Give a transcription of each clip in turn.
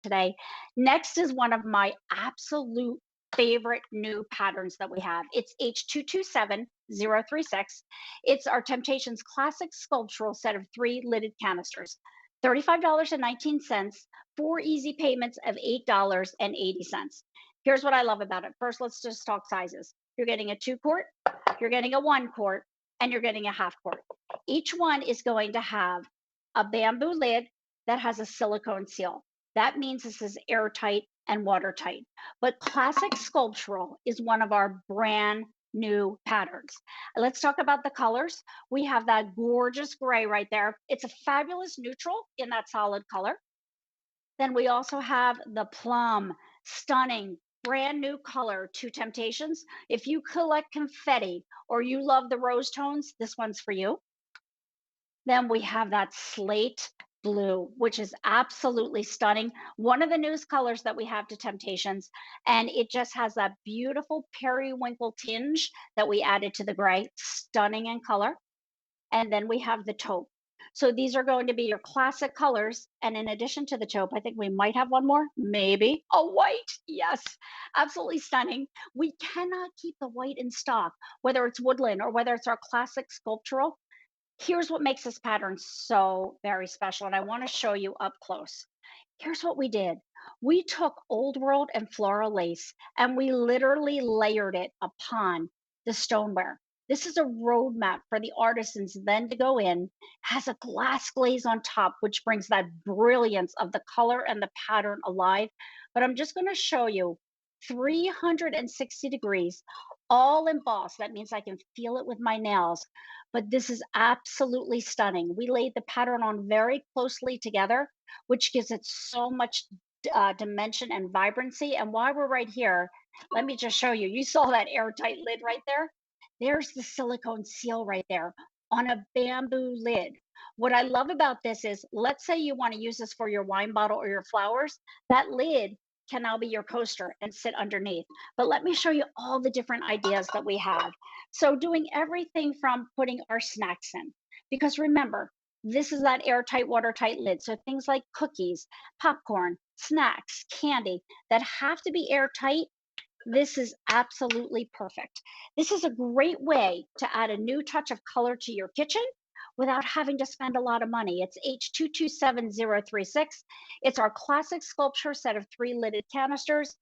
today. Next is one of my absolute favorite new patterns that we have. It's H227036. It's our Temptations classic sculptural set of three lidded canisters. $35.19, four easy payments of $8.80. Here's what I love about it. First, let's just talk sizes. You're getting a 2 quart, you're getting a 1 quart, and you're getting a half quart. Each one is going to have a bamboo lid that has a silicone seal. That means this is airtight and watertight. But classic sculptural is one of our brand new patterns. Let's talk about the colors. We have that gorgeous gray right there. It's a fabulous neutral in that solid color. Then we also have the plum, stunning, brand new color to Temptations. If you collect confetti or you love the rose tones, this one's for you. Then we have that slate blue, which is absolutely stunning. One of the newest colors that we have to Temptations, and it just has that beautiful periwinkle tinge that we added to the gray. Stunning in color. And then we have the taupe. So these are going to be your classic colors. And in addition to the taupe, I think we might have one more, maybe a white. Yes, absolutely stunning. We cannot keep the white in stock, whether it's woodland or whether it's our classic sculptural. Here's what makes this pattern so very special, and I want to show you up close. Here's what we did. We took old world and floral lace and we literally layered it upon the stoneware. This is a roadmap for the artisans then to go in, has a glass glaze on top, which brings that brilliance of the color and the pattern alive. But I'm just going to show you 360 degrees, all embossed. That means I can feel it with my nails. But this is absolutely stunning. We laid the pattern on very closely together, which gives it so much dimension and vibrancy. And while we're right here, let me just show you. You saw that airtight lid right there? There's the silicone seal right there on a bamboo lid. What I love about this is, let's say you want to use this for your wine bottle or your flowers, that lid can now be your coaster and sit underneath. But let me show you all the different ideas that we have. So doing everything from putting our snacks in, because remember, this is that airtight, watertight lid. So things like cookies, popcorn, snacks, candy that have to be airtight, this is absolutely perfect. This is a great way to add a new touch of color to your kitchen without having to spend a lot of money. It's H227036. It's our classic sculpture set of three lidded canisters.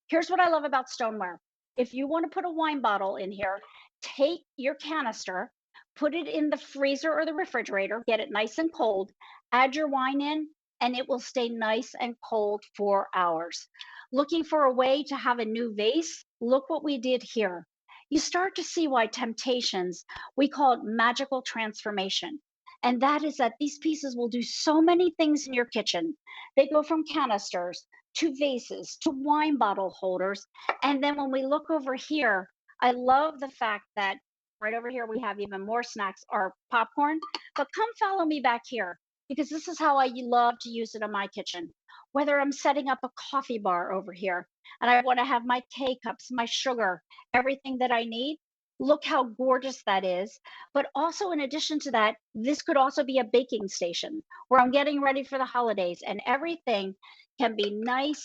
Here's what I love about stoneware. If you want to put a wine bottle in here, take your canister, put it in the freezer or the refrigerator, get it nice and cold, add your wine in, and it will stay nice and cold for hours. Looking for a way to have a new vase? Look what we did here. You start to see why Temptations, we call it magical transformation. And that is that these pieces will do so many things in your kitchen. They go from canisters to vases to wine bottle holders. And then when we look over here, I love the fact that right over here we have even more snacks or popcorn. But come follow me back here, because this is how I love to use it in my kitchen. Whether I'm setting up a coffee bar over here and I want to have my K cups, my sugar, everything that I need. Look how gorgeous that is. But also, in addition to that, this could also be a baking station where I'm getting ready for the holidays and everything can be nice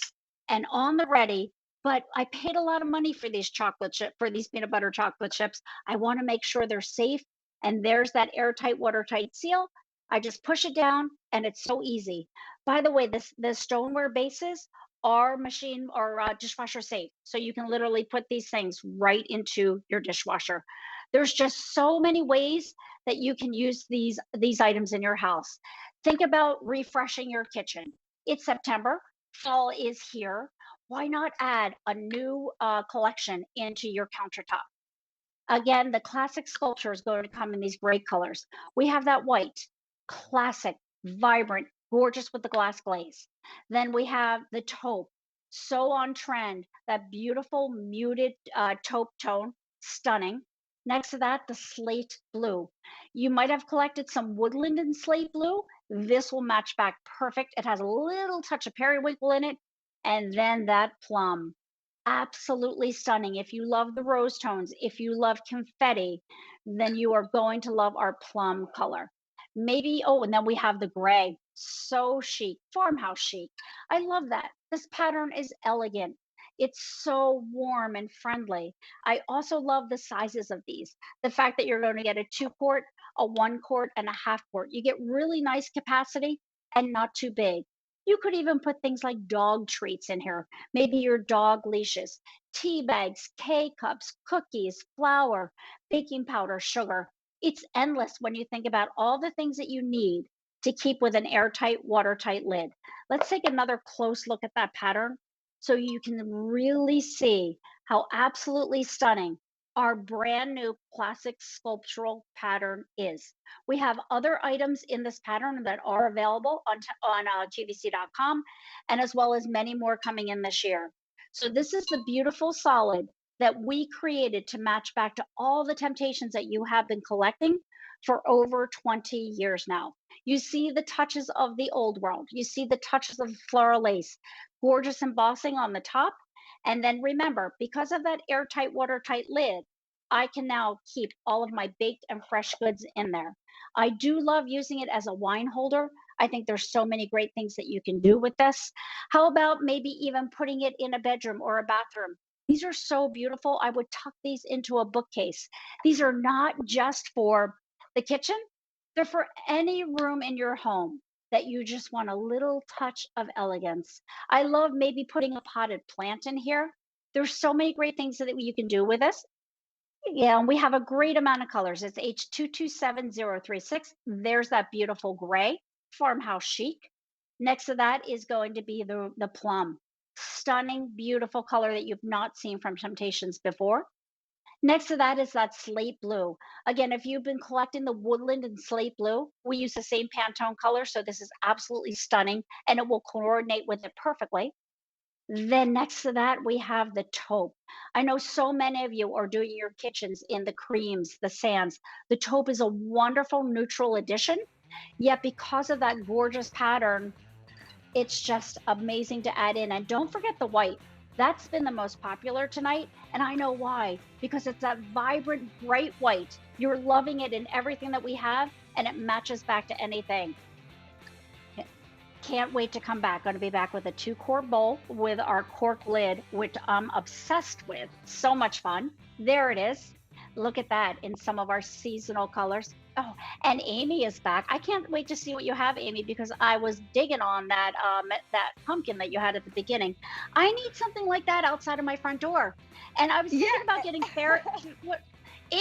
and on the ready. But I paid a lot of money for these for these peanut butter chocolate chips. I want to make sure they're safe. And there's that airtight, watertight seal. I just push it down and it's so easy. By the way, the stoneware bases are machine or dishwasher safe. So you can literally put these things right into your dishwasher. There's just so many ways that you can use these items in your house. Think about refreshing your kitchen. It's September, fall is here. Why not add a new collection into your countertop? Again, the classic sculpture is going to come in these great colors. We have that white, classic, vibrant, gorgeous with the glass glaze. Then we have the taupe, so on trend, that beautiful muted taupe tone, stunning. Next to that, the slate blue. You might have collected some woodland and slate blue. This will match back perfect. It has a little touch of periwinkle in it. And then that plum. Absolutely stunning. If you love the rose tones, if you love confetti, then you are going to love our plum color. Maybe, oh, and then we have the gray. So chic, farmhouse chic. I love that. This pattern is elegant. It's so warm and friendly. I also love the sizes of these. The fact that you're going to get a 2 quart, a 1 quart, and a half quart. You get really nice capacity and not too big. You could even put things like dog treats in here, maybe your dog leashes, tea bags, K cups, cookies, flour, baking powder, sugar. It's endless when you think about all the things that you need to keep with an airtight, watertight lid. Let's take another close look at that pattern so you can really see how absolutely stunning our brand new classic sculptural pattern is. We have other items in this pattern that are available on GVC.com, and as well as many more coming in this year. So this is the beautiful solid that we created to match back to all the temptations that you have been collecting for over 20 years now. You see the touches of the old world. You see the touches of floral lace, gorgeous embossing on the top. And then remember, because of that airtight, watertight lid, I can now keep all of my baked and fresh goods in there. I do love using it as a wine holder. I think there's so many great things that you can do with this. How about maybe even putting it in a bedroom or a bathroom? These are so beautiful. I would tuck these into a bookcase. These are not just for the kitchen, they're for any room in your home that you just want a little touch of elegance. I love maybe putting a potted plant in here. There's so many great things that you can do with this. Yeah, and we have a great amount of colors. It's H227036. There's that beautiful gray, farmhouse chic. Next to that is going to be the plum. Stunning, beautiful color that you've not seen from Temptations before. Next to that is that slate blue. Again, if you've been collecting the woodland and slate blue, we use the same Pantone color, so this is absolutely stunning and it will coordinate with it perfectly. Then next to that, we have the taupe. I know so many of you are doing your kitchens in the creams, the sands. The taupe is a wonderful neutral addition, yet because of that gorgeous pattern, it's just amazing to add in. And don't forget the white. That's been the most popular tonight. And I know why, because it's that vibrant, bright white. You're loving it in everything that we have, and it matches back to anything. Can't wait to come back. Going to be back with a 2 quart bowl with our cork lid, which I'm obsessed with. So much fun. There it is. Look at that in some of our seasonal colors. Oh, and Amy is back. I can't wait to see what you have, Amy, because I was digging on that pumpkin that you had at the beginning. I need something like that outside of my front door. And I was Yeah. thinking about getting fairy. What